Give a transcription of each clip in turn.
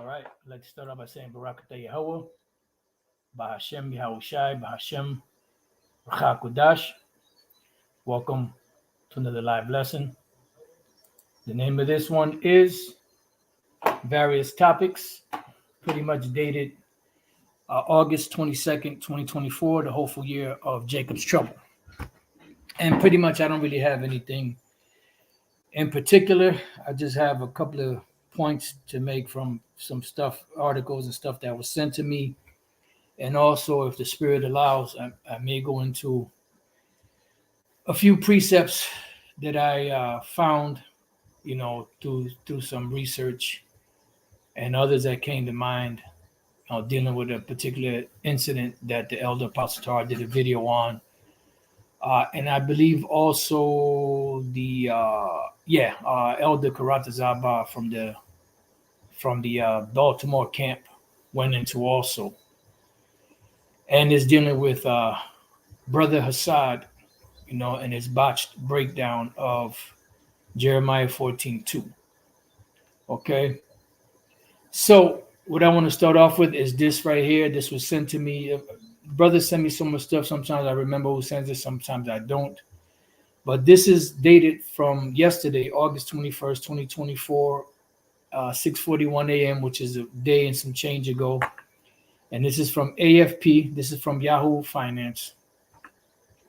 All right, I'd like to start off by saying Barakatah Yahweh, Bahashem Yahushai, Bahashem Rachakodash. Welcome to another live lesson. The name of this one is Various Topics, pretty much dated August 22nd, 2024, the hopeful year of Jacob's Trouble. And pretty much I don't really have anything in particular. I just have a couple of points to make from some stuff, articles and stuff that was sent to me. And also, if the Spirit allows, I may go into a few precepts that I found, through some research, and others that came to mind, dealing with a particular incident that the Elder Apostle Tar did a video on. And I believe also the Elder Karatazaba from the Baltimore camp went into also. And is dealing with Brother Hassad, and his botched breakdown of Jeremiah 14:2. Okay. So what I want to start off with is this right here. This was sent to me. Brothers send me so much stuff. Sometimes I remember who sends it. Sometimes I don't. But this is dated from yesterday, August 21st, 2024, 6:41 a.m., which is a day and some change ago. And this is from AFP. This is from Yahoo Finance.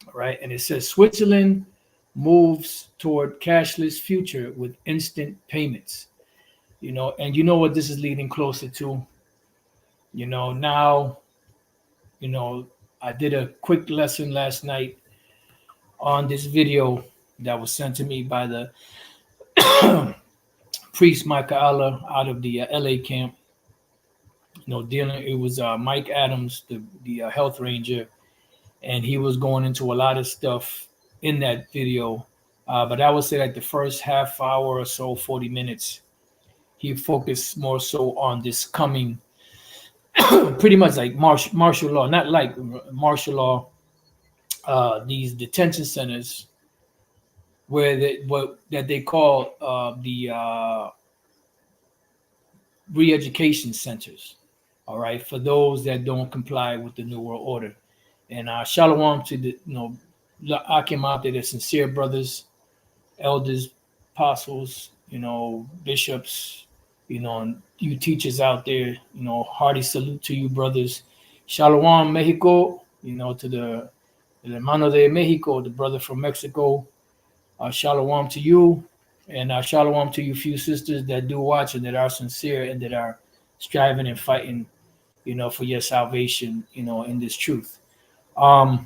All right. And it says Switzerland moves toward cashless future with instant payments. And you know what this is leading closer to. Now, I did a quick lesson last night on this video that was sent to me by the priest Micah Allah out of the LA camp. It was Mike Adams, the health ranger, and he was going into a lot of stuff in that video. But I would say like the first half hour or so, 40 minutes, he focused more so on this coming, pretty much like martial law, not like martial law, these detention centers where they call the re-education centers. All right, for those that don't comply with the New World Order. And shalom to the Akim out there, the sincere brothers, elders, apostles, bishops, and you teachers out there, hearty salute to you, brothers. Shalom, Mexico, to the hermano de Mexico, the brother from Mexico. Shalom to you, and shalom to you few sisters that do watch and that are sincere and that are striving and fighting, for your salvation, in this truth. But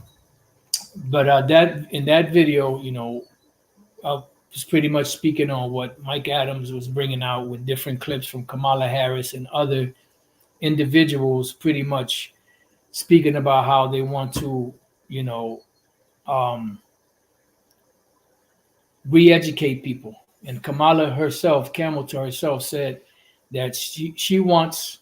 that in that video, I was pretty much speaking on what Mike Adams was bringing out with different clips from Kamala Harris and other individuals, pretty much speaking about how they want to, re-educate people. And Kamala herself, Camel to herself, said that she wants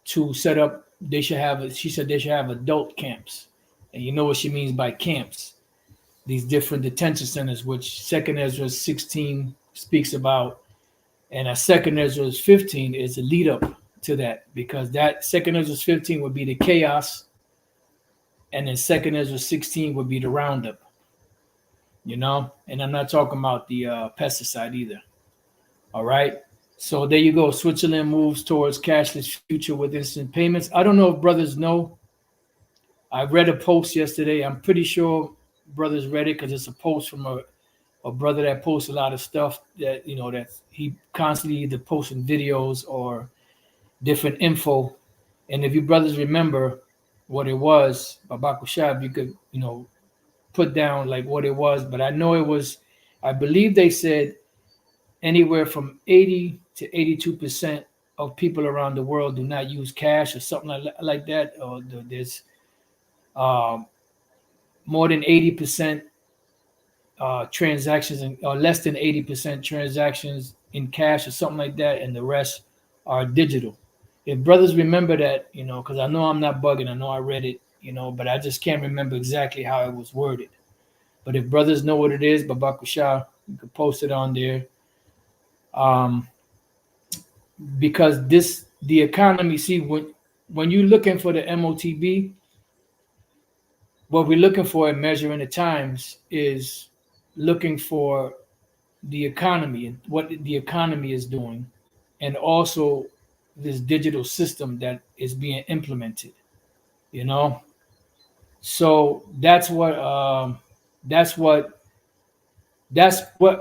to set up. She said they should have adult camps, and you know what she means by camps. These different detention centers, which 2nd Ezra 16 speaks about, and 2nd Ezra 15 is a lead up to that, because that 2nd Ezra 15 would be the chaos, and then 2nd Ezra 16 would be the roundup. And I'm not talking about the pesticide either. All right. So there you go. Switzerland moves towards cashless future with instant payments. I don't know if brothers know. I read a post yesterday. I'm pretty sure brothers read it because it's a post from a brother that posts a lot of stuff that, that he constantly either posting videos or different info. And if you brothers remember what it was, Babakushab, you could, put down like what it was. But I know it was, I believe they said anywhere from 80 to 82% of people around the world do not use cash or something like that. Or there's more than 80% transactions or less than 80% transactions in cash or something like that, and the rest are digital. If brothers remember that, because I know I'm not bugging, I know I read it, but I just can't remember exactly how it was worded. But if brothers know what it is, Babakusha, you could post it on there. because the economy. See, when you're looking for the MOTB, what we're looking for in measuring the times is looking for the economy and what the economy is doing, and also this digital system that is being implemented. You know, so that's what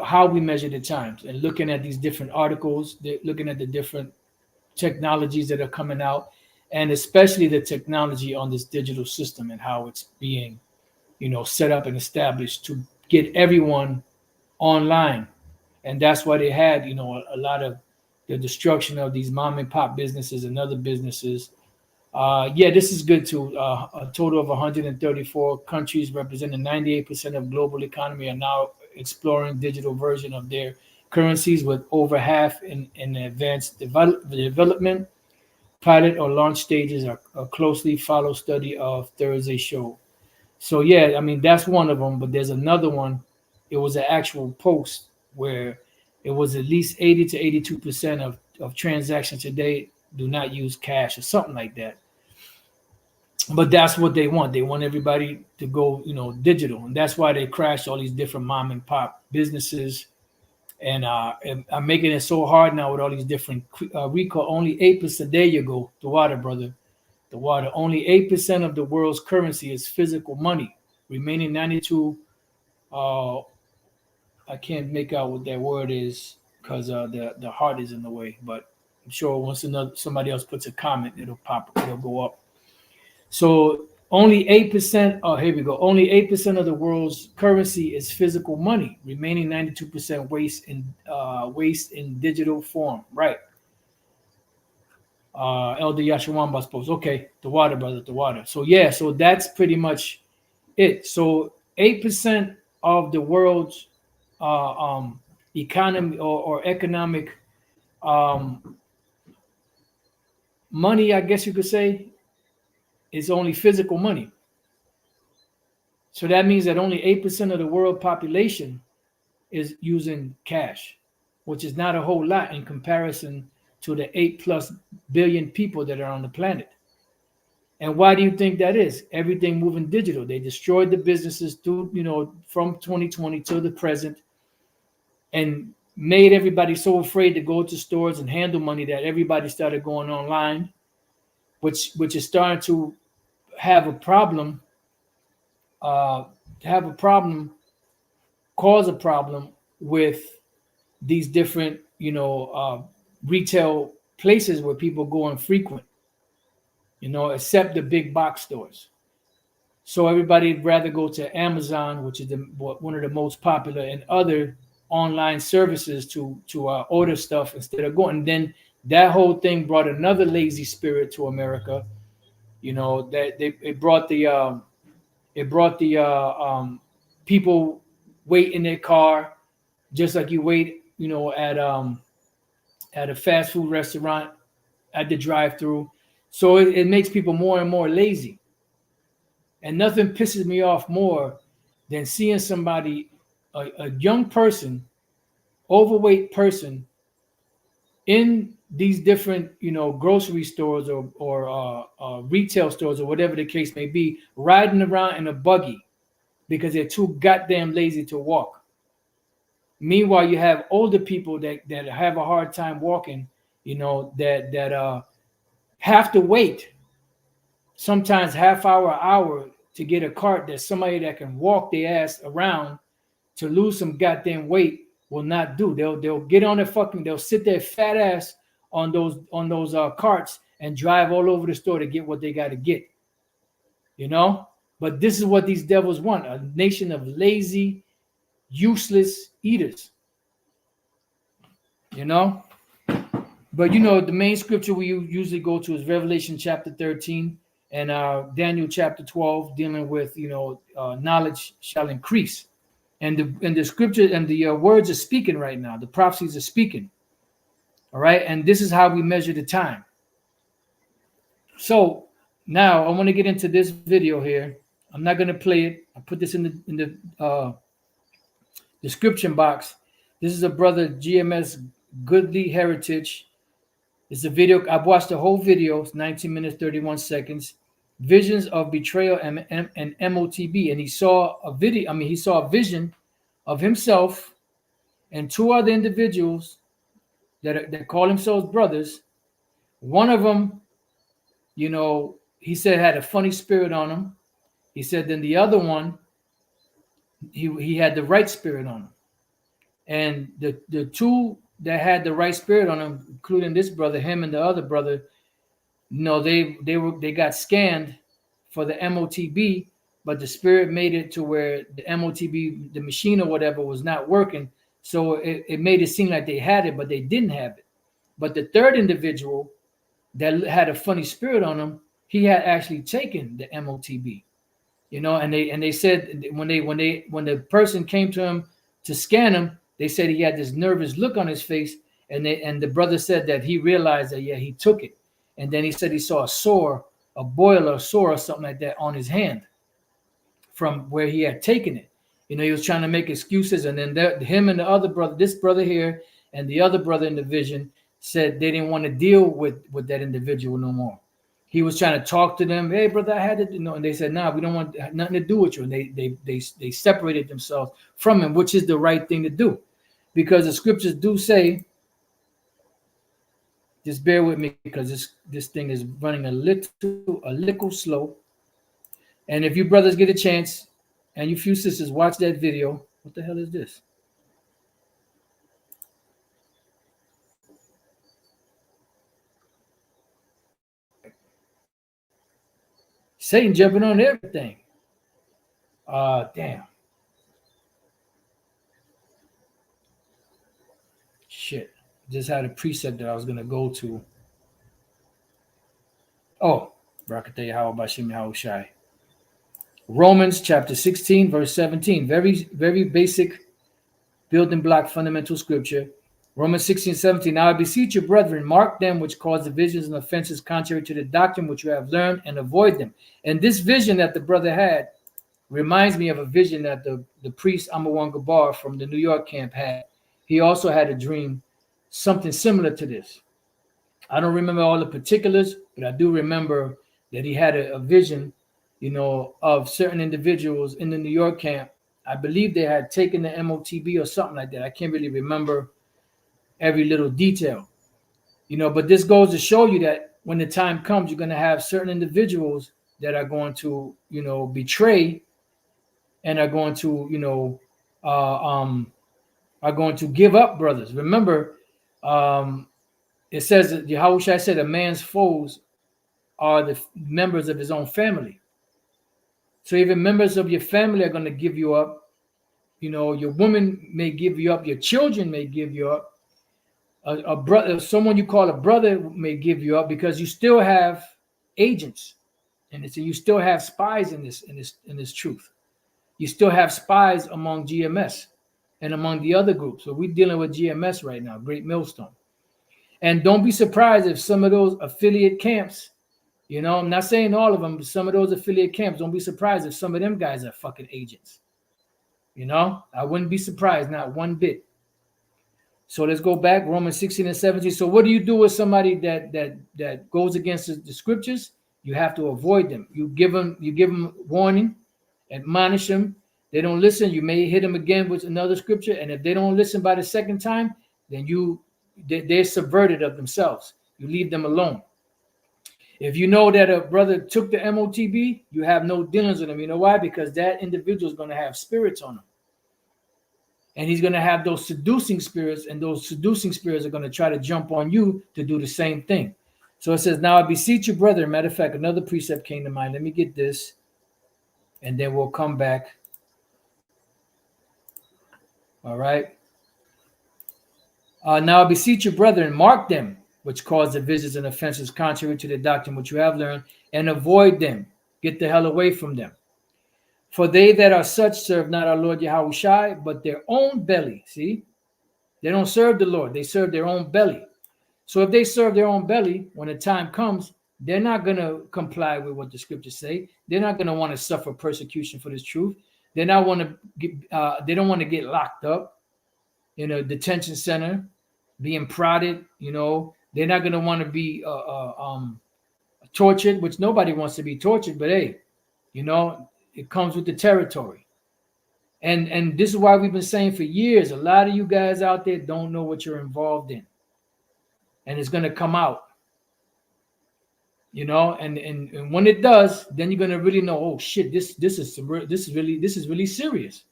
how we measure the times, and looking at these different articles, looking at the different technologies that are coming out, and especially the technology on this digital system and how it's being, set up and established to get everyone online. And that's why they had, a lot of the destruction of these mom and pop businesses and other businesses. Yeah, this is good too. A total of 134 countries representing 98% of global economy are now exploring digital version of their currencies, with over half in advanced development. Pilot or launch stages are a closely followed study of Thursday show. So yeah, I mean that's one of them. But there's another one. It was an actual post where it was at least 80 to 82% of transactions today do not use cash or something like that. But that's what they want. They want everybody to go, digital, and that's why they crashed all these different mom and pop businesses, and I'm making it so hard now with all these different recall. Only 8%. There you go, the water, brother, the water. Only 8% of the world's currency is physical money. Remaining 92. I can't make out what that word is because the heart is in the way. But I'm sure once somebody else puts a comment, it'll pop. It'll go up. So only 8%. Oh, here we go. Only 8% of the world's currency is physical money. Remaining 92% waste in digital form. Right. Elder Yashawamba's post. Okay, the water, brother, the water. So yeah, so that's pretty much it. So 8% of the world's economy or economic money, I guess you could say, is only physical money. So that means that only 8% of the world population is using cash, which is not a whole lot in comparison to the 8+ billion people that are on the planet. And why do you think that is? Everything moving digital. They destroyed the businesses through, from 2020 to the present, and made everybody so afraid to go to stores and handle money that everybody started going online, which is starting to have a problem, cause a problem with these different, retail places where people go and frequent, except the big box stores. So everybody'd rather go to Amazon, which is one of the most popular, and other online services to order stuff instead of going. And then that whole thing brought another lazy spirit to America. That it brought the people wait in their car, just like you wait, at a fast food restaurant at the drive-through. So it makes people more and more lazy. And nothing pisses me off more than seeing somebody, a young person, overweight person, in these different, grocery stores or retail stores or whatever the case may be, riding around in a buggy because they're too goddamn lazy to walk. Meanwhile, you have older people that have a hard time walking, that have to wait sometimes half hour to get a cart that somebody that can walk their ass around to lose some goddamn weight will not do. They'll get on they'll sit their fat ass on those carts and drive all over the store to get what they got to get. But this is what these devils want: a nation of lazy, useless eaters. But the main scripture we usually go to is Revelation chapter 13 and Daniel chapter 12, dealing with knowledge shall increase, and the scripture and the words are speaking right now. The prophecies are speaking. All right, and this is how we measure the time. So now I want to get into this video here. I'm not going to play it. I put this in the description box. This is a brother GMS Goodly Heritage. It's a video. I've watched the whole video. It's 19 minutes, 31 seconds. Visions of betrayal and MOTB. And he saw a video. I mean, he saw a vision of himself and two other individuals that call themselves brothers. One of them, he said had a funny spirit on him. He said then the other one, he had the right spirit on him. And the two that had the right spirit on them, including this brother, him and the other brother, they got scanned for the MOTB, but the spirit made it to where the MOTB, the machine or whatever, was not working. So it made it seem like they had it, but they didn't have it. But the third individual that had a funny spirit on him, he had actually taken the MOTB. And they said when the person came to him to scan him, they said he had this nervous look on his face, and the brother said that he realized that he took it, and then he said he saw a boil or a sore or something like that on his hand from where he had taken it. He was trying to make excuses, and then him and the other brother, this brother here and the other brother in the vision, said they didn't want to deal with that individual no more. He was trying to talk to them. Hey, brother, I had it, and they said, "Nah, we don't want nothing to do with you." And they separated themselves from him, which is the right thing to do, because the scriptures do say. Just bear with me because this thing is running a little slow. And if you brothers get a chance, and you few sisters watch that video, what the hell is this? Satan jumping on everything. Damn. Shit. Just had a precept that I was going to go to. Oh, Barakatah Yahweh Bashim Yahushai. Romans chapter 16, verse 17. Very, very basic building block fundamental scripture. Romans 16, 17. Now I beseech you, brethren, mark them which cause divisions and offenses contrary to the doctrine which you have learned, and avoid them. And this vision that the brother had reminds me of a vision that the priest Amawan Gabar from the New York camp had. He also had a dream, something similar to this. I don't remember all the particulars, but I do remember that he had a vision, of certain individuals in the New York camp. I believe they had taken the MOTB or something like that. I can't really remember every little detail, but this goes to show you that when the time comes, you're going to have certain individuals that are going to, betray and are going to, are going to give up brothers. Remember, it says that Yahushua said a man's foes are the members of his own family. So even members of your family are going to give you up. Your woman may give you up. Your children may give you up. A brother, someone you call a brother, may give you up because you still have agents, and you still have spies in this truth. You still have spies among GMS and among the other groups. So we're dealing with GMS right now, Great Millstone. And don't be surprised if some of those affiliate camps, I'm not saying all of them, but some of those affiliate camps, don't be surprised if some of them guys are fucking agents. I wouldn't be surprised, not one bit. So let's go back, Romans 16 and 17. So what do you do with somebody that goes against the scriptures? You have to avoid them. You give them warning, admonish them. They don't listen, you may hit them again with another scripture. And if they don't listen by the second time, then they're subverted of themselves. You leave them alone. If you know that a brother took the MOTB, you have no dealings with him. You know why? Because that individual is going to have spirits on him. And he's going to have those seducing spirits, and those seducing spirits are going to try to jump on you to do the same thing. So it says, now I beseech you, brother. Matter of fact, another precept came to mind. Let me get this, and then we'll come back. All right. Now I beseech you, brethren, mark them which cause divisions and offenses contrary to the doctrine which you have learned, and avoid them. Get the hell away from them. For they that are such serve not our Lord Yahushai, but their own belly. See? They don't serve the Lord. They serve their own belly. So if they serve their own belly, when the time comes, they're not going to comply with what the scriptures say. They're not going to want to suffer persecution for this truth. They don't want to get locked up in a detention center, being prodded, They're not going to want to be tortured, which nobody wants to be tortured. But hey, it comes with the territory. And this is why we've been saying for years, a lot of you guys out there don't know what you're involved in. And it's going to come out. And when it does, then you're going to really know, oh shit, this is really serious.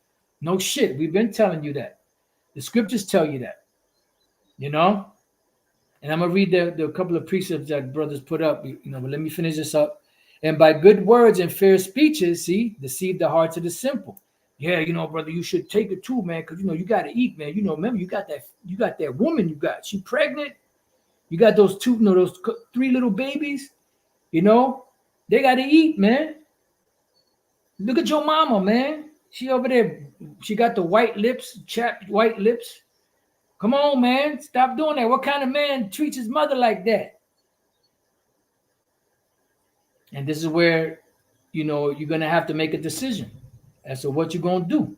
No shit, we've been telling you that. The scriptures tell you that. And I'm going to read the couple of precepts that brothers put up, but let me finish this up. And by good words and fair speeches, deceive the hearts of the simple. Yeah, brother, you should take it too, man, because you got to eat, man. Remember, you got that woman she pregnant. You got those those 3 little babies. They got to eat, man. Look at your mama, man. She over there. She got the white lips, chapped white lips. Come on, man. Stop doing that. What kind of man treats his mother like that? And this is where, you're going to have to make a decision as to what you're going to do.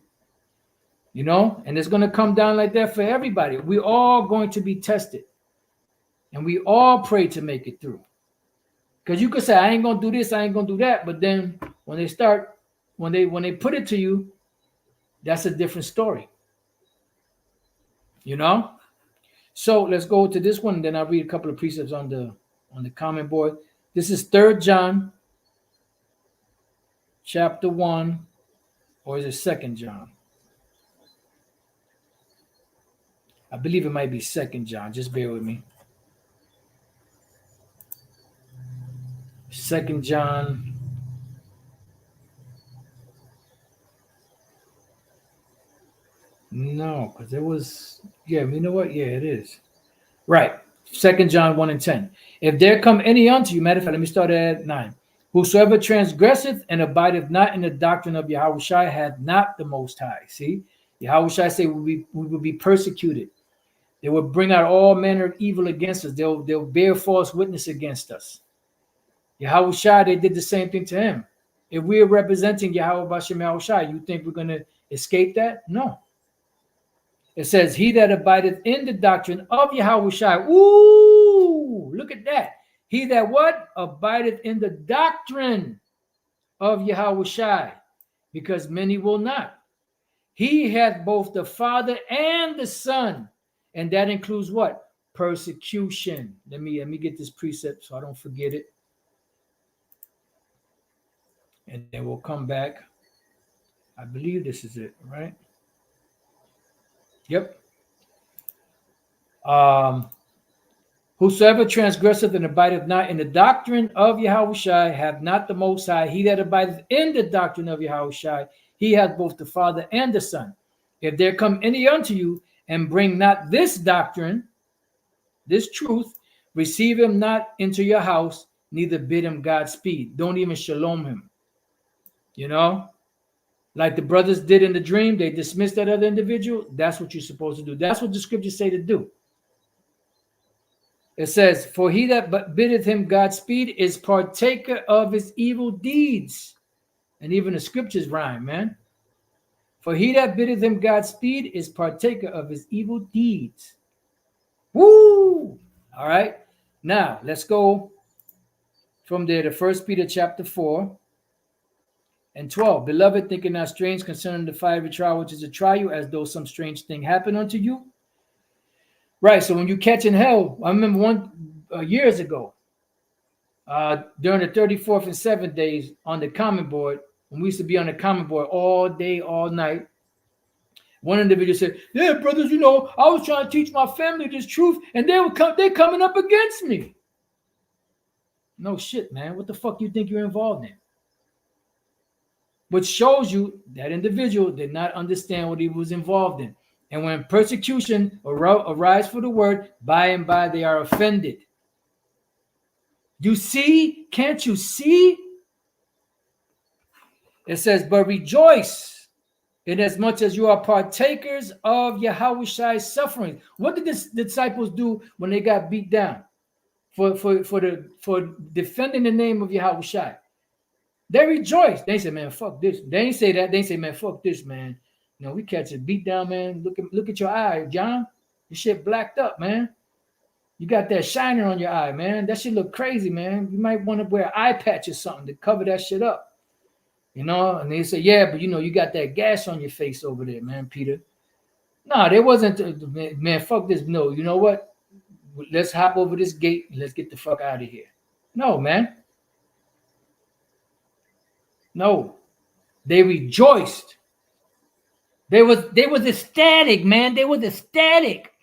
And it's going to come down like that for everybody. We're all going to be tested. And we all pray to make it through. Because you could say, I ain't going to do this, I ain't going to do that. But then when they put it to you, that's a different story. So let's go to this one, and then I'll read a couple of precepts on the comment board. This is 3 John chapter 1, or is it 2 John? I believe it might be 2 John. Just bear with me. 2 John. No, because it was, you know what? Yeah, it is. Right. 2 John 1 and 10. If there come any unto you, matter of fact, let me start at 9. Whosoever transgresseth and abideth not in the doctrine of Yahushua hath not the Most High. See, Yahushua say we will be persecuted. They will bring out all manner of evil against us. They'll bear false witness against us. Yahushua, they did the same thing to him. If we are representing Yahweh Bashem Yahushua, you think we're going to escape that? No. It says, he that abideth in the doctrine of Yahushua. Ooh, look at that. He that what? Abideth in the doctrine of Yahushua, because many will not. He hath both the Father and the Son. And that includes what? Persecution. Let me get this precept so I don't forget it. And then we'll come back. I believe this is it, right? Yep. Whosoever transgresseth and abideth not in the doctrine of Yahushua hath not the Most High. He that abideth in the doctrine of Yahushua, he hath both the Father and the Son. If there come any unto you and bring not this doctrine, this truth, receive him not into your house, neither bid him Godspeed. Don't even shalom him. Like the brothers did in the dream, they dismissed that other individual. That's what you're supposed to do. That's what the scriptures say to do. It says, for he that biddeth him Godspeed is partaker of his evil deeds. And even the scriptures rhyme, man. For he that biddeth him Godspeed is partaker of his evil deeds. Woo! All right. Now, let's go from there to 1 Peter chapter 4 and 12. Beloved, thinking not strange concerning the fiery trial which is to try you, as though some strange thing happened unto you. Right. So when you catch in hell, I remember years ago, during the 34th and 7th days on the comment board, when we used to be on the comment board all day, all night, one individual said, yeah, brothers, I was trying to teach my family this truth, and they're coming up against me. No shit, man. What the fuck you think you're involved in? Which shows you that individual did not understand what he was involved in. And when persecution arise for the word, by and by they are offended. You see? Can't you see? It says, but rejoice inasmuch as you are partakers of Yahushua's suffering. What did the disciples do when they got beat down for defending the name of Yahushua? They rejoiced. They said, man, fuck this. They ain't say that. They say, man, fuck this, man. We catch a beat down, man. Look at your eye, John. Your shit blacked up, man. You got that shiner on your eye, man. That shit look crazy, man. You might want to wear an eye patch or something to cover that shit up. You know, and they say, yeah, but you know, you got that gas on your face over there, man, Peter. No, there wasn't, man, fuck this. No, you know what? Let's hop over this gate and let's get the fuck out of here. No, man. No. They rejoiced. They was ecstatic, man. They was ecstatic.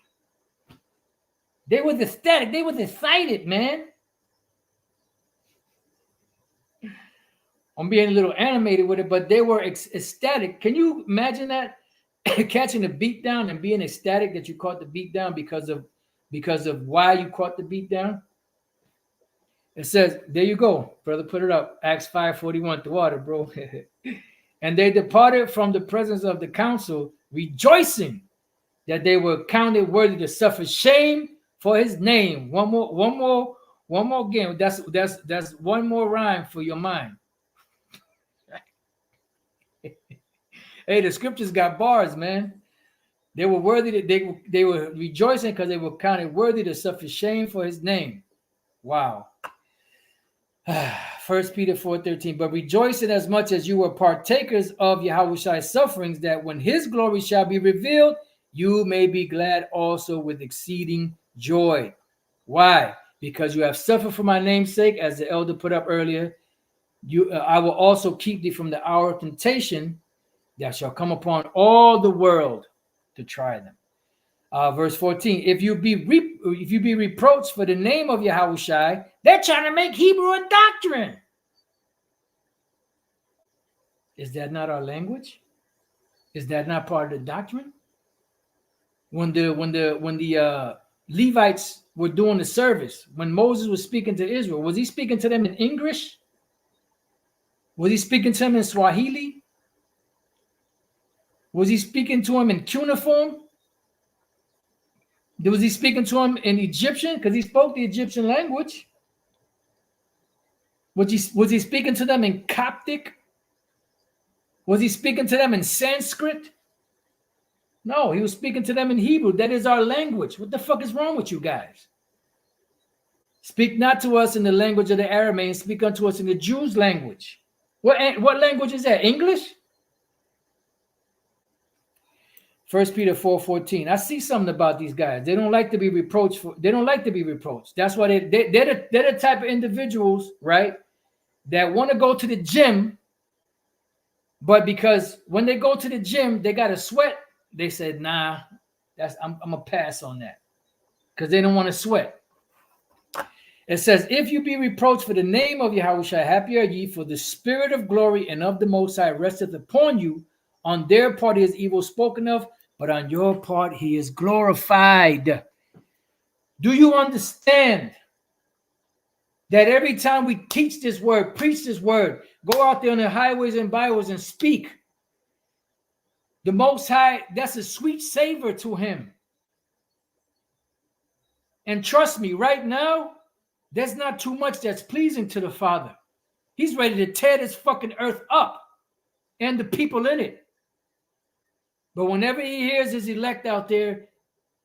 They was ecstatic. They was excited, man. I'm being a little animated with it, but they were ecstatic. Can you imagine that? Catching a beat down and being ecstatic that you caught the beat down because of why you caught the beat down? It says, there you go, brother, put it up. Acts 5:41, the water, bro. And they departed from the presence of the council, rejoicing that they were counted worthy to suffer shame for his name. One more again. That's one more rhyme for your mind. Hey, the scriptures got bars, man. They were worthy that they were rejoicing because they were counted worthy to suffer shame for his name. Wow. 1 Peter 4:13. But rejoice in as much as you were partakers of Yahweh's sufferings, that when his glory shall be revealed, you may be glad also with exceeding joy. Why? Because you have suffered for my name's sake, as the elder put up earlier. I will also keep thee from the hour of temptation that shall come upon all the world to try them. Verse 14, if you be reproached for the name of Yahweh, they're trying to make Hebrew a doctrine. Is that not our language? Is that not part of the doctrine? When the Levites were doing the service, when Moses was speaking to Israel, was he speaking to them in English? Was he speaking to them in Swahili? Was he speaking to them in cuneiform? Was he speaking to them in Egyptian? Because he spoke the Egyptian language. Was he speaking to them in Coptic? Was he speaking to them in Sanskrit? No, he was speaking to them in Hebrew. That is our language. What the fuck is wrong with you guys? Speak not to us in the language of the Arameans, speak unto us in the Jews' language. What language is that? English? 1 Peter 4:14. I see something about these guys. They don't like to be reproached. They don't like to be reproached. That's why they're the type of individuals, right, that want to go to the gym, but because when they go to the gym, they got to sweat. They said, nah, I'm going to pass on that because they don't want to sweat. It says, if you be reproached for the name of Yahweh, happy are ye, for the spirit of glory and of the Most High resteth upon you. On their part, he is evil spoken of, but on your part, he is glorified. Do you understand that every time we teach this word, preach this word, go out there on the highways and byways and speak, the Most High, that's a sweet savor to him. And trust me, right now, there's not too much that's pleasing to the Father. He's ready to tear this fucking earth up and the people in it. But whenever he hears his elect out there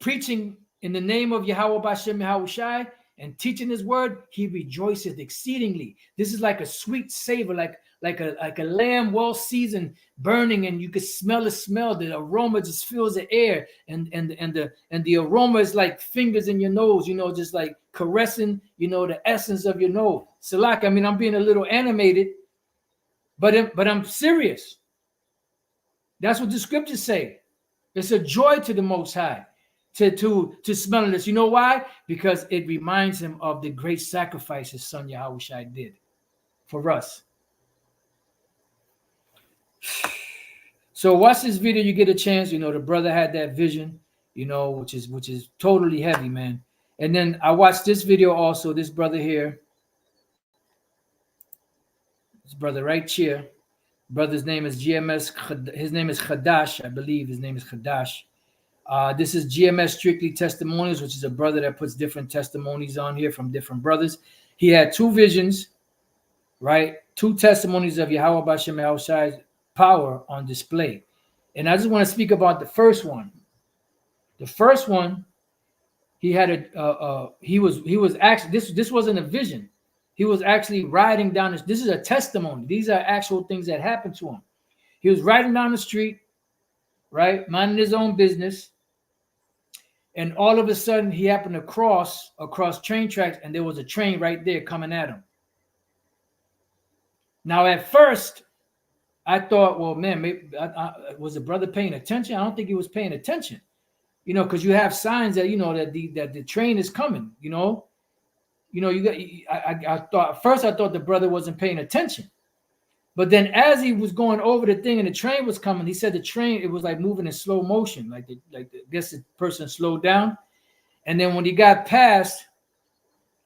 preaching in the name of Yahweh Bashem Yahushai and teaching his word, he rejoices exceedingly. This is like a sweet savor, like a lamb well seasoned, burning, and you can smell the smell. The aroma just fills the air, and the aroma is like fingers in your nose, just like caressing, the essence of your nose. Salak, I mean, I'm being a little animated, but I'm serious. That's what the scriptures say. It's a joy to the Most High to smell this. You know why? Because it reminds him of the great sacrifice his son Yahushua did for us. So watch this video. You get a chance. The brother had that vision, which is totally heavy, man. And then I watched this video also. This brother here, this brother right here. Brother's name is GMS. His name is Khadash. I believe his name is Khadash. This is GMS Strictly Testimonies, which is a brother that puts different testimonies on here from different brothers. He had two visions, right? Two testimonies of Yahweh Bashem Yahushai's power on display. And I just want to speak about the first one. The first one he had he was actually, this wasn't a vision. He was actually riding down this. This is a testimony. These are actual things that happened to him. He was riding down the street, right, minding his own business, and all of a sudden he happened to cross across train tracks, and there was a train right there coming at him. Now, at first, I thought, well, man, maybe was the brother paying attention? I don't think he was paying attention, because you have signs that that the train is coming. You got. I thought at first, I thought the brother wasn't paying attention, but then as he was going over the thing and the train was coming, he said the train, it was like moving in slow motion, I guess the person slowed down, and then when he got past,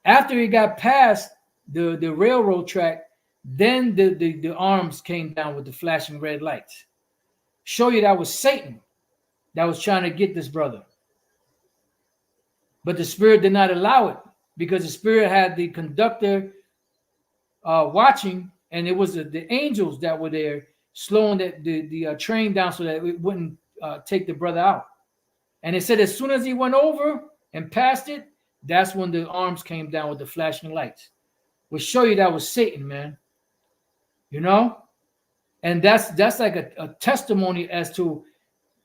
after he got past the railroad track. Then the arms came down with the flashing red lights. Show you that was Satan that was trying to get this brother. But the spirit did not allow it, because the spirit had the conductor watching, and it was the angels that were there slowing the train down so that it wouldn't take the brother out. And it said as soon as he went over and passed it, that's when the arms came down with the flashing lights. Which show you that was Satan, man. And that's like a testimony as to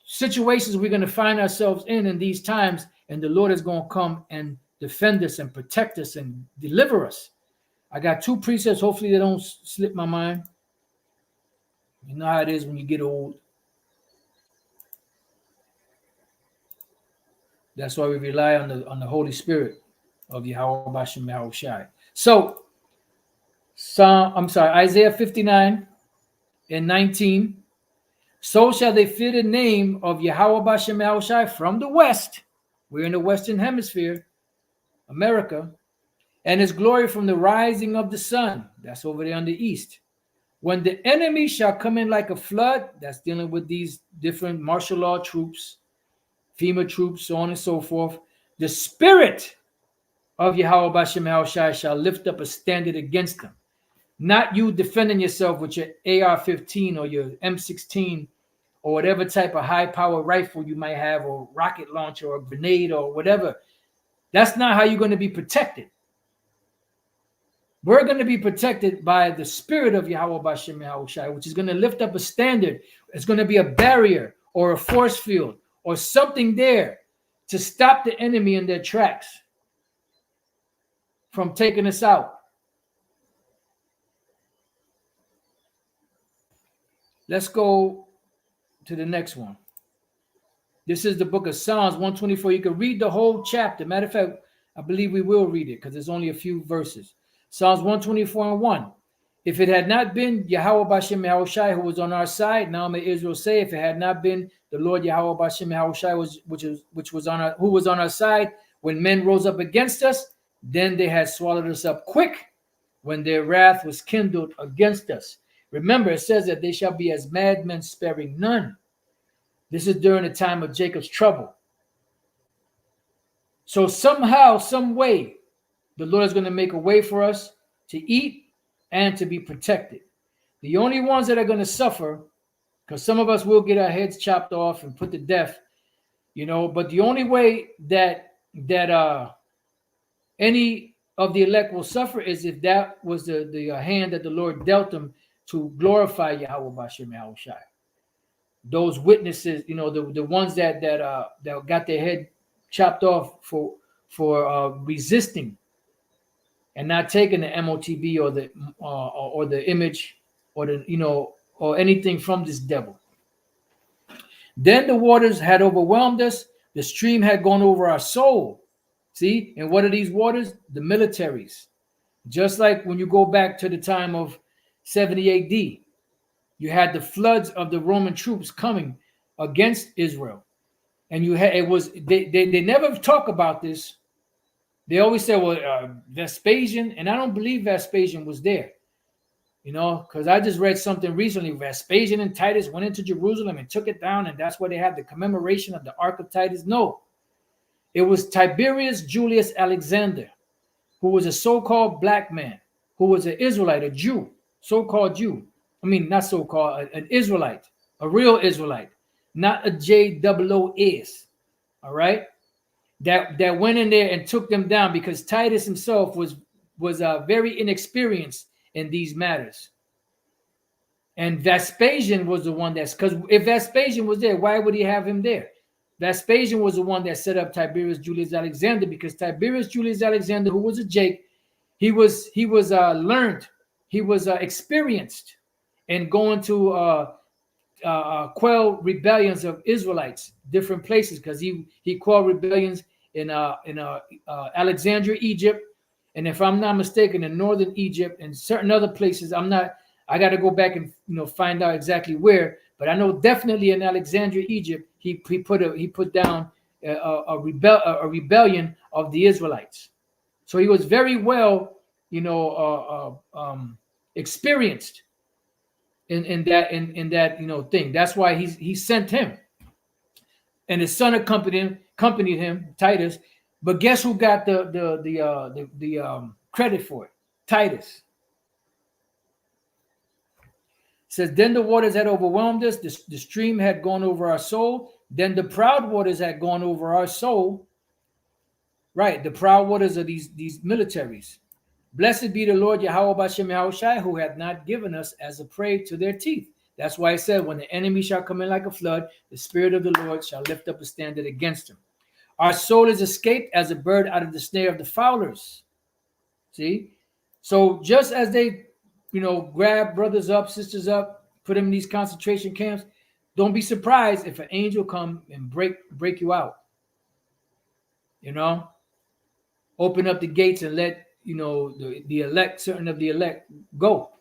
situations we're going to find ourselves in these times, and the Lord is going to come and defend us and protect us and deliver us. I got 2 precepts. Hopefully they don't slip my mind. You know how it is when you get old. That's why we rely on the Holy Spirit of Yahweh Bashem Yahushai. So, Isaiah 59 and 19. So shall they fear the name of Yahweh Bashem Yahushai from the west. We're in the Western Hemisphere, America. And his glory from the rising of the sun. That's over there on the east. When the enemy shall come in like a flood, that's dealing with these different martial law troops, FEMA troops, so on and so forth. The spirit of Yahweh Bashem Yahushai shall lift up a standard against them. Not you defending yourself with your AR-15 or your M16 or whatever type of high-power rifle you might have, or rocket launcher or grenade or whatever. That's not how you're going to be protected. We're going to be protected by the spirit of Yahweh Bashem Yahushai, which is going to lift up a standard. It's going to be a barrier or a force field or something there to stop the enemy in their tracks from taking us out. Let's go to the next one. This is the book of Psalms 124. You can read the whole chapter. Matter of fact, I believe we will read it because there's only a few verses. Psalms 124 and 1. If it had not been Yahweh Bashem Yahushai who was on our side, now may Israel say, if it had not been the Lord Yahweh Bashem Yahushai who was on our side, when men rose up against us, then they had swallowed us up quick when their wrath was kindled against us. Remember, it says that they shall be as madmen, sparing none. This is during the time of Jacob's trouble. So somehow, some way, the Lord is going to make a way for us to eat and to be protected. The only ones that are going to suffer, because some of us will get our heads chopped off and put to death, but the only way that any of the elect will suffer is if that was the hand that the Lord dealt them to glorify Yahweh Bashem Yahushai. Those witnesses, the ones that got their head chopped off for resisting and not taking the MOTB or the image or anything from this devil. Then the waters had overwhelmed us. The stream had gone over our soul. See, and what are these waters? The militaries. Just like when you go back to the time of 70 AD, you had the floods of the Roman troops coming against Israel, and they never talk about this. They always say, well, Vespasian, and I don't believe Vespasian was there, because I just read something recently. Vespasian and Titus went into Jerusalem and took it down, and that's where they had the commemoration of the Ark of Titus. No, it was Tiberius Julius Alexander, who was a so-called black man, who was an Israelite, a Jew, so-called Jew. I mean, not so-called, an Israelite, a real Israelite, not a JOOS, all right? that went in there and took them down, because Titus himself was very inexperienced in these matters. And Vespasian was the one because if Vespasian was there, why would he have him there? Vespasian was the one that set up Tiberius Julius Alexander, because Tiberius Julius Alexander, who was a Jake, he was learned, he was experienced in going to quell rebellions of Israelites, different places, because he quelled rebellions in Alexandria, Egypt, and if I'm not mistaken, in northern Egypt and certain other places. I got to go back and find out exactly where, but I know definitely in Alexandria, Egypt, he put down a rebellion of the Israelites. So he was very well experienced in that thing. That's why he sent him, and his son accompanied him, Titus. But guess who got the credit for it? Titus. It says, then the waters had overwhelmed us, the stream had gone over our soul, then the proud waters had gone over our soul. Right, the proud waters are these militaries. Blessed be the Lord Yahweh Bashem Yahushai, who hath not given us as a prey to their teeth. That's why I said, when the enemy shall come in like a flood, the Spirit of the Lord shall lift up a standard against him. Our soul is escaped as a bird out of the snare of the fowlers. See? So just as they grab brothers up, sisters up, put them in these concentration camps, don't be surprised if an angel come and break you out. Open up the gates and let the elect, certain of the elect, go.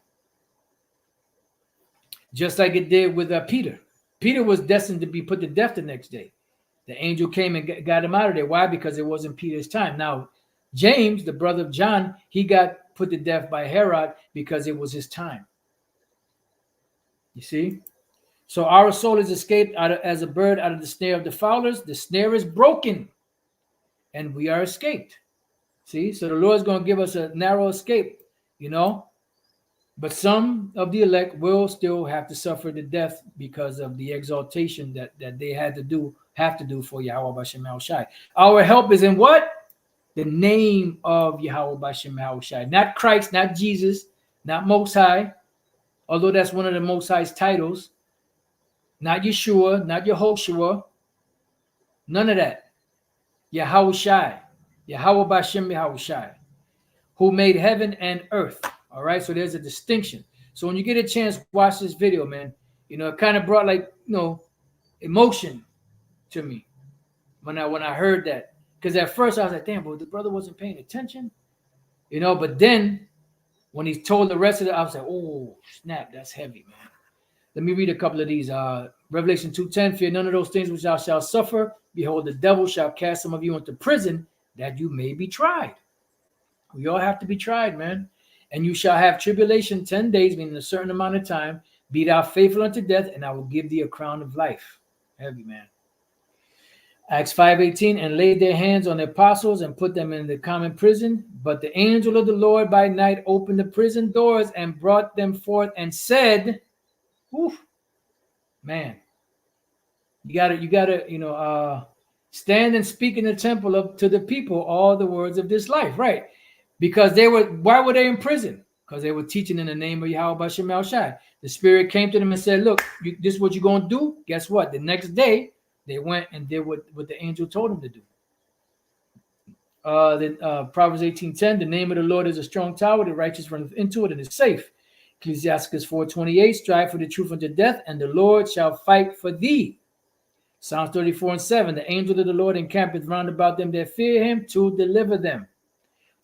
Just like it did with Peter. Peter was destined to be put to death the next day. The angel came and got him out of there. Why? Because it wasn't Peter's time. Now, James, the brother of John, he got put to death by Herod because it was his time. You see? So our soul is escaped as a bird out of the snare of the fowlers. The snare is broken, and we are escaped. See? So the Lord's going to give us a narrow escape, But some of the elect will still have to suffer the death because of the exaltation that they have to do for Yahweh Bashem Yahushai. Our help is in what? The name of Yahweh Bashem Yahushai. Not Christ, not Jesus, not Most High, although that's one of the Most High's titles. Not Yeshua, not Yehoshua. None of that. Yahushai. Yahweh Bashem Yahushai, who made heaven and earth. All right, so there's a distinction. So when you get a chance, watch this video, man. It kind of brought emotion to me when I heard that. Because at first I was like, damn, but the brother wasn't paying attention. But then when he told the rest of it, I was like, oh, snap, that's heavy, man. Let me read a couple of these. Revelation 2:10, fear none of those things which thou shalt suffer. Behold, the devil shall cast some of you into prison, that you may be tried. We all have to be tried, man. And you shall have tribulation 10 days, meaning a certain amount of time. Be thou faithful unto death, and I will give thee a crown of life. Heavy, man. Acts 5:18, and laid their hands on the apostles and put them in the common prison. But the angel of the Lord by night opened the prison doors and brought them forth and said, oof, man, you gotta, stand and speak in the temple to the people all the words of this life, right? Because why were they in prison? Because they were teaching in the name of Yahweh Bashem Yahushai. The Spirit came to them and said, look, this is what you're going to do. Guess what? The next day, they went and did what the angel told them to do. Proverbs 18:10, the name of the Lord is a strong tower. The righteous runneth into it and is safe. Ecclesiasticus 4:28, strive for the truth unto death, and the Lord shall fight for thee. Psalms 34:7, the angel of the Lord encampeth round about them that fear him to deliver them.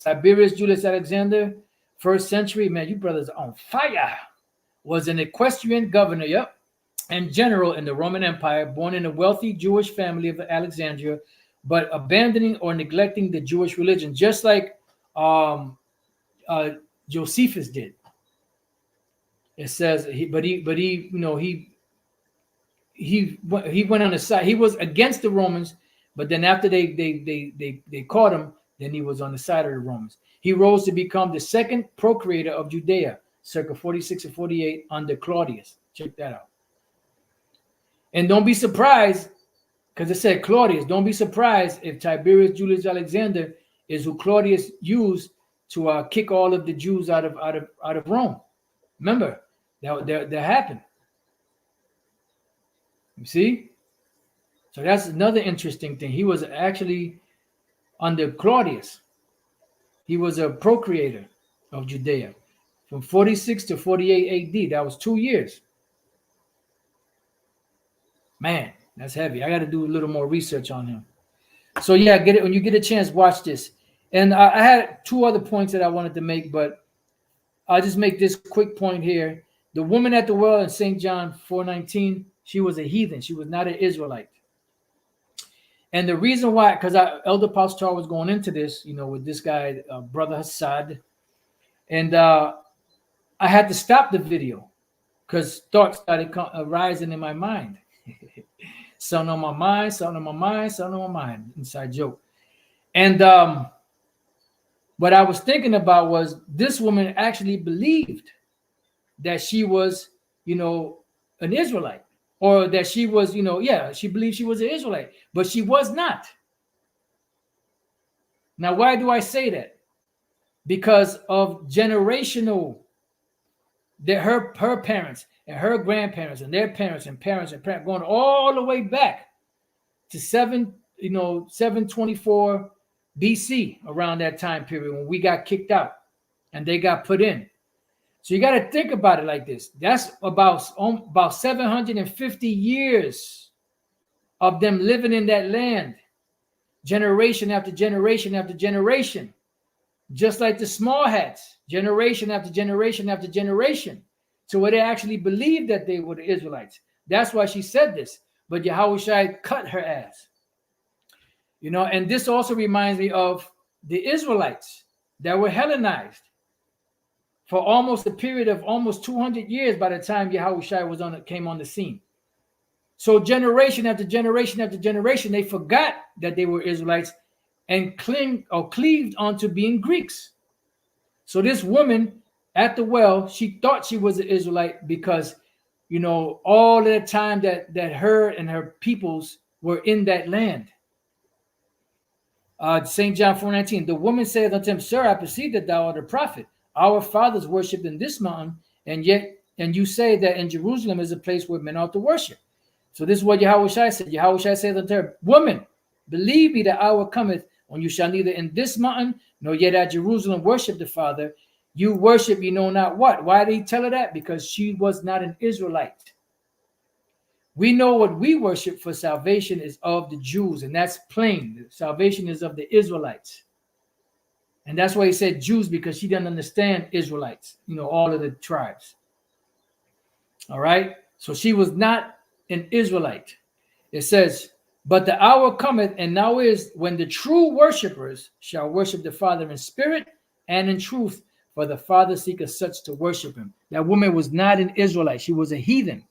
Tiberius Julius Alexander, 1st century, man, you brothers are on fire, was an equestrian governor, and general in the Roman Empire, born in a wealthy Jewish family of Alexandria, but abandoning or neglecting the Jewish religion, just like Josephus did. It says he went on the side. He was against the Romans, but then after they caught him, then he was on the side of the Romans. He rose to become the second procurator of Judea, circa 46 and 48 under Claudius. Check that out. And don't be surprised Because it said Claudius. Don't be surprised if Tiberius Julius Alexander is who Claudius used to kick all of the Jews out of Rome. Remember, that happened. You see? So that's another interesting thing. He was actually under Claudius. He was a procreator of Judea from 46 to 48 AD. That was 2 years. Man, that's heavy. I got to do a little more research on him. So yeah, get it when you get a chance. Watch this. And I had 2 other points that I wanted to make, but I'll just make this quick point here. The woman at the well in St. John 4:19, she was a heathen. She was not an Israelite. And the reason why, because Elder Pastor was going into this, with this guy, Brother Hassad, and I had to stop the video because thoughts started arising in my mind. Something on my mind, something on my mind, something on my mind. Inside joke. And what I was thinking about was this woman actually believed that she was, an Israelite. Or that she was, she believed she was an Israelite, but she was not. Now, why do I say that? Because of generational, that her parents and her grandparents and their parents and parents going all the way back to 724 BC, around that time period when we got kicked out and they got put in. So you got to think about it like this. That's about 750 years of them living in that land, generation after generation after generation, just like the small hats, generation after generation after generation, to where they actually believed that they were the Israelites. That's why she said this. But Yahushua cut her ass. And this also reminds me of the Israelites that were Hellenized for almost a period of almost 200 years by the time Yahushua came on the scene. So generation after generation after generation, they forgot that they were Israelites and cleaved onto being Greeks. So this woman at the well, she thought she was an Israelite because, all the time that her and her peoples were in that land. St. John 4:19, the woman said unto him, Sir, I perceive that thou art a prophet. Our fathers worshipped in this mountain, and you say that in Jerusalem is a place where men ought to worship. So this is what Yahushua said. Yahushua said unto her, Woman, believe me, the hour cometh when you shall neither in this mountain nor yet at Jerusalem worship the Father. You worship you know not what. Why did he tell her that? Because she was not an Israelite. We know what we worship for salvation is of the Jews, and that's plain. Salvation is of the Israelites. And that's why he said Jews, because she didn't understand Israelites, all of the tribes. All right. So she was not an Israelite. It says, but the hour cometh, and now is, when the true worshipers shall worship the Father in spirit and in truth, for the Father seeketh such to worship him. That woman was not an Israelite. She was a heathen.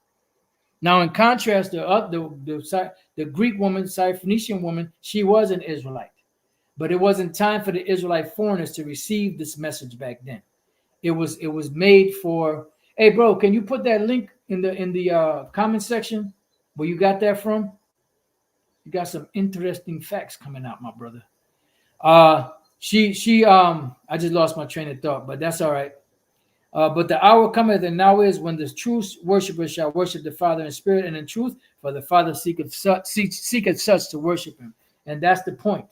Now, in contrast, the Greek woman, Syrophoenician woman, she was an Israelite. But it wasn't time for the Israelite foreigners to receive this message back then. It was made for. Hey, bro, can you put that link in the comment section where you got that from? You got some interesting facts coming out, my brother. I just lost my train of thought, but that's all right. But the hour cometh, and now is, when the true worshipers shall worship the Father in spirit and in truth, for the Father seeketh such to worship him. And that's the point.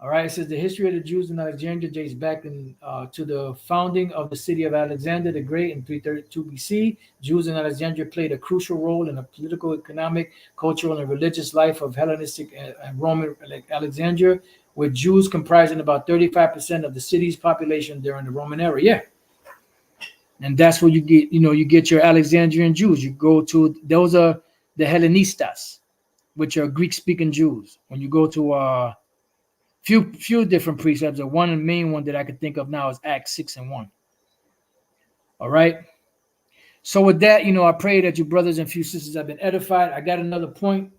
All right, it says the history of the Jews in Alexandria dates back to the founding of the city of Alexander the Great in 332 BC. Jews in Alexandria played a crucial role in the political, economic, cultural, and religious life of Hellenistic and Roman Alexandria, with Jews comprising about 35% of the city's population during the Roman era. Yeah. And that's where you get, you get your Alexandrian Jews. You go to, those are the Hellenistas, which are Greek-speaking Jews. When you go to few different precepts. The one main one that I could think of now is Acts 6:1. All right. So with that, I pray that you brothers and few sisters have been edified. I got another point,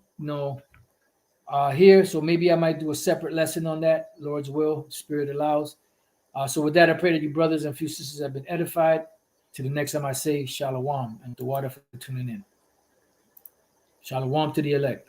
here. So maybe I might do a separate lesson on that. Lord's will, Spirit allows. So with that, I pray that you brothers and few sisters have been edified. To the next time I say Shalom, and the water for tuning in. Shalom to the elect.